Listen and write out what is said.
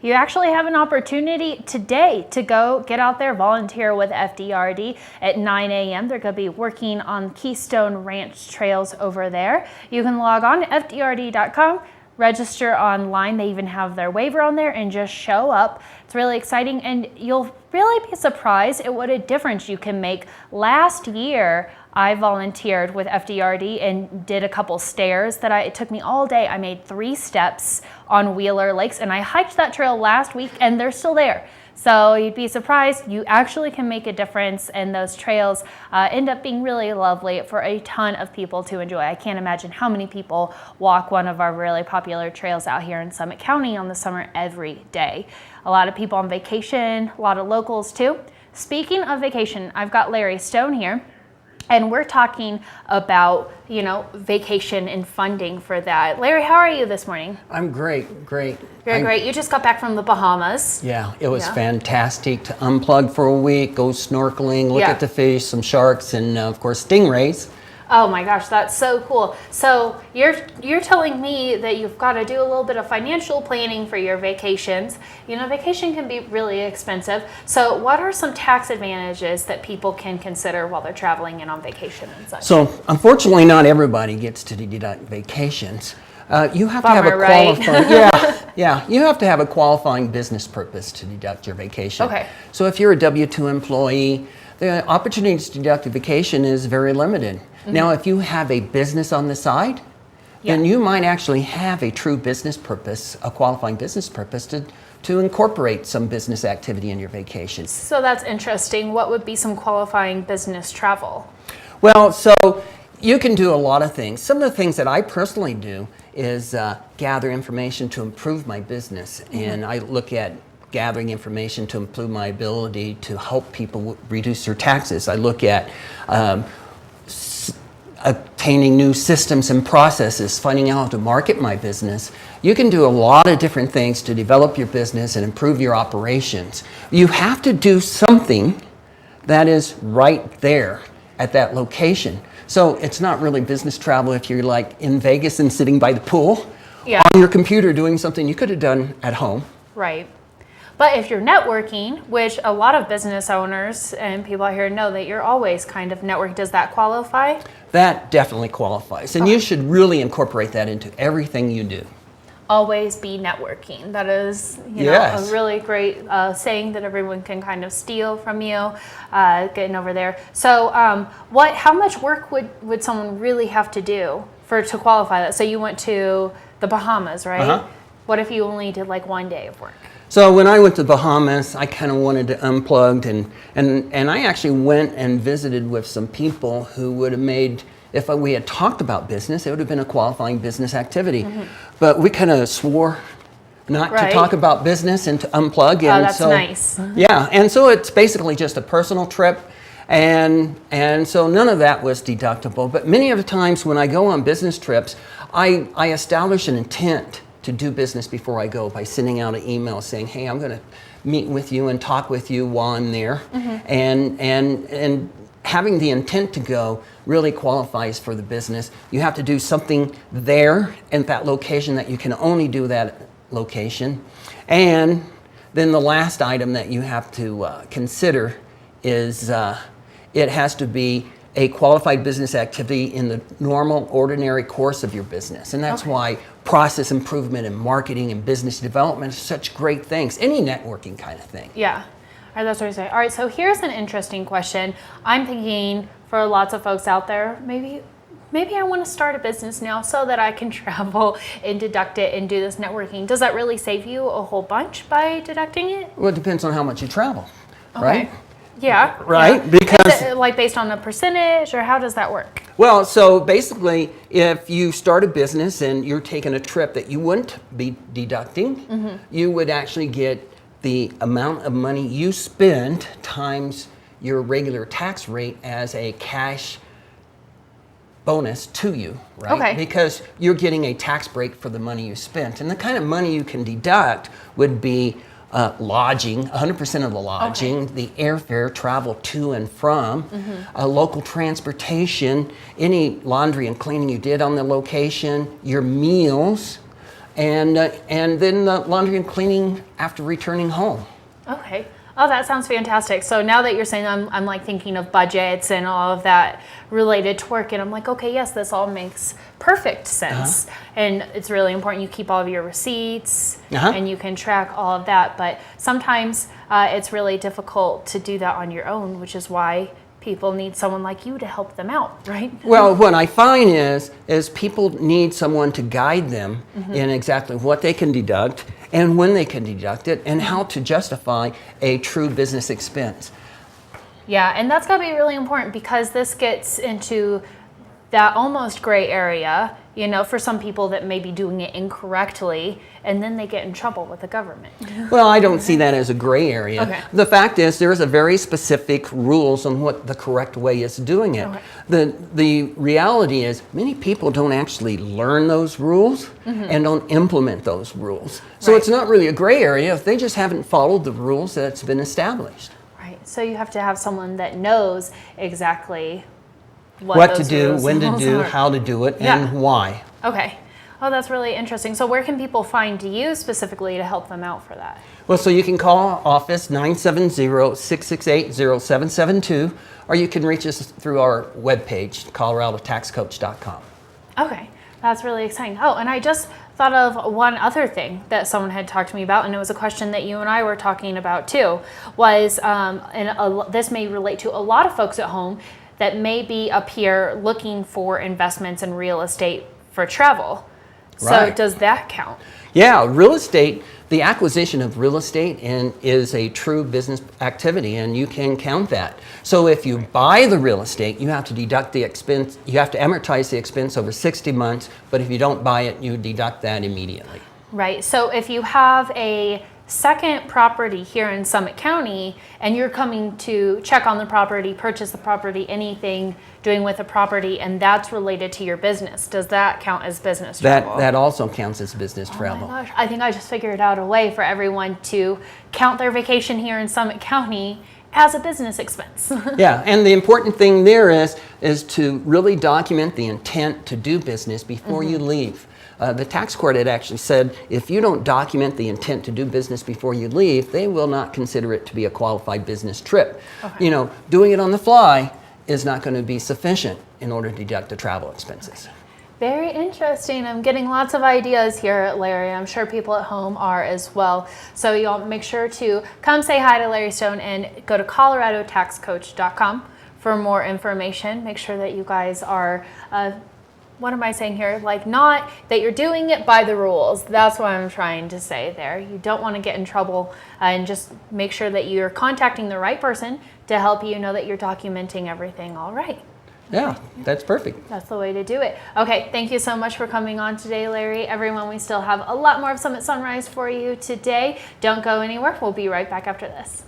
you actually have an opportunity today to go get out there, volunteer with FDRD at 9 a.m. They're going to be working on Keystone Ranch trails over there. You can log on to FDRD.com, register online. They even have their waiver on there, and just show up. It's really exciting, and you'll really be surprised at what a difference you can make. Last year, I volunteered with FDRD and did a couple stairs it took me all day. I made 3 steps on Wheeler Lakes, and I hiked that trail last week, and they're still there. So you'd be surprised, you actually can make a difference, and those trails end up being really lovely for a ton of people to enjoy. I can't imagine how many people walk one of our really popular trails out here in Summit County on the summer every day. A lot of people on vacation, a lot of locals too. Speaking of vacation, I've got Larry Stone here. And we're talking about, vacation and funding for that. Larry, how are you this morning? I'm great. You're great. You just got back from the Bahamas. Yeah, it was fantastic to unplug for a week, go snorkeling, look at the fish, some sharks, and of course stingrays. Oh my gosh, that's so cool. So you're telling me that you've got to do a little bit of financial planning for your vacations. Vacation can be really expensive. So what are some tax advantages that people can consider while they're traveling and on vacation and such? So unfortunately, not everybody gets to deduct vacations. You have to have a qualifying, you have to have a qualifying business purpose to deduct your vacation. Okay. So if you're a W-2 employee, the opportunity to deduct a vacation is very limited. Mm-hmm. Now, if you have a business on the side, then you might actually have a true business purpose, a qualifying business purpose to incorporate some business activity in your vacation. So that's interesting. What would be some qualifying business travel? Well, so you can do a lot of things. Some of the things that I personally do is gather information to improve my business. Mm-hmm. And I look at gathering information to improve my ability to help people reduce their taxes. I look at obtaining new systems and processes, finding out how to market my business. You can do a lot of different things to develop your business and improve your operations. You have to do something that is right there at that location. So it's not really business travel if you're like in Vegas and sitting by the pool on your computer doing something you could have done at home. Right. But if you're networking, which a lot of business owners and people out here know that you're always kind of networking, does that qualify? That definitely qualifies. And you should really incorporate that into everything you do. Always be networking. That is, a really great saying that everyone can kind of steal from you, getting over there. So how much work would someone really have to do to qualify that? So you went to the Bahamas, right? Uh-huh. What if you only did like one day of work? So when I went to the Bahamas, I kind of wanted to unplug, and I actually went and visited with some people who would have made, if we had talked about business, it would have been a qualifying business activity. Mm-hmm. But we kind of swore not to talk about business and to unplug. Oh, that's nice. Yeah, and so it's basically just a personal trip, and so none of that was deductible. But many of the times when I go on business trips, I establish an intent to do business before I go by sending out an email saying, hey, I'm going to meet with you and talk with you while I'm there. Mm-hmm. And having the intent to go really qualifies for the business. You have to do something there at that location that you can only do that location. And then the last item that you have to consider is it has to be a qualified business activity in the normal, ordinary course of your business. And that's why process improvement and marketing and business development are such great things. Any networking kind of thing. Yeah. All right, that's what I say. All right, so here's an interesting question. I'm thinking for lots of folks out there, maybe I want to start a business now so that I can travel and deduct it and do this networking. Does that really save you a whole bunch by deducting it? Well, it depends on how much you travel, right? Yeah. Right? Yeah. Because is it like based on a percentage, or how does that work? Well, so basically, if you start a business and you're taking a trip that you wouldn't be deducting, you would actually get the amount of money you spend times your regular tax rate as a cash bonus to you, right? Okay. Because you're getting a tax break for the money you spent. And the kind of money you can deduct would be lodging, 100% of the lodging, the airfare, travel to and from, local transportation, any laundry and cleaning you did on the location, your meals, and then the laundry and cleaning after returning home. Okay. Oh, that sounds fantastic. So now that you're saying, I'm like thinking of budgets and all of that related to work, and I'm like, okay, yes, this all makes perfect sense. And it's really important you keep all of your receipts and you can track all of that. But sometimes it's really difficult to do that on your own, which is why people need someone like you to help them out, right? Well, what I find is people need someone to guide them in exactly what they can deduct and when they can deduct it and how to justify a true business expense. Yeah, and that's got to be really important because this gets into that almost gray area, you know, for some people that may be doing it incorrectly, and then they get in trouble with the government. Well, I don't see that as a gray area. Okay. The fact is there is a very specific rules on what the correct way is doing it. Okay. The reality is many people don't actually learn those rules and don't implement those rules. So it's not really a gray area if they just haven't followed the rules that's been established. Right. So you have to have someone that knows exactly what to do, rules when to do, are. how to do it, Yeah. and why. Okay. Oh, that's really interesting. So where can people find you specifically to help them out for that? Well, so you can call our office 970-668-0772, or you can reach us through our webpage, coloradotaxcoach.com. Okay. That's really exciting. Oh, and I just thought of one other thing that someone had talked to me about, and it was a question that you and I were talking about too, was, this may relate to a lot of folks at home that may be up here looking for investments in real estate for travel. So Right. does that count? Yeah, real estate, the acquisition of real estate is a true business activity, and you can count that. So if you buy the real estate, you have to deduct the expense, you have to amortize the expense over 60 months, but if you don't buy it, you deduct that immediately. Right. So if you have a second property here in Summit County and you're coming to check on the property, purchase the property, anything doing with the property, and that's related to your business, does that count as business travel? That also counts as business travel. Oh my gosh, I think I just figured out a way for everyone to count their vacation here in Summit County as a business expense. Yeah, and the important thing there is to really document the intent to do business before you leave. The tax court had actually said if you don't document the intent to do business before you leave, they will not consider it to be a qualified business trip. Okay. You know, doing it on the fly is not going to be sufficient in order to deduct the travel expenses. Very interesting. I'm getting lots of ideas here, Larry. I'm sure people at home are as well. So y'all make sure to come say hi to Larry Stone and go to coloradotaxcoach.com for more information. Make sure that you guys are what am I saying here? Like, not that you're doing it by the rules. That's what I'm trying to say there. You don't want to get in trouble, and just make sure that you're contacting the right person to help you know that you're documenting everything all right. Yeah, that's perfect. That's the way to do it. Okay, thank you so much for coming on today, Larry. Everyone, we still have a lot more of Summit Sunrise for you today. Don't go anywhere. We'll be right back after this.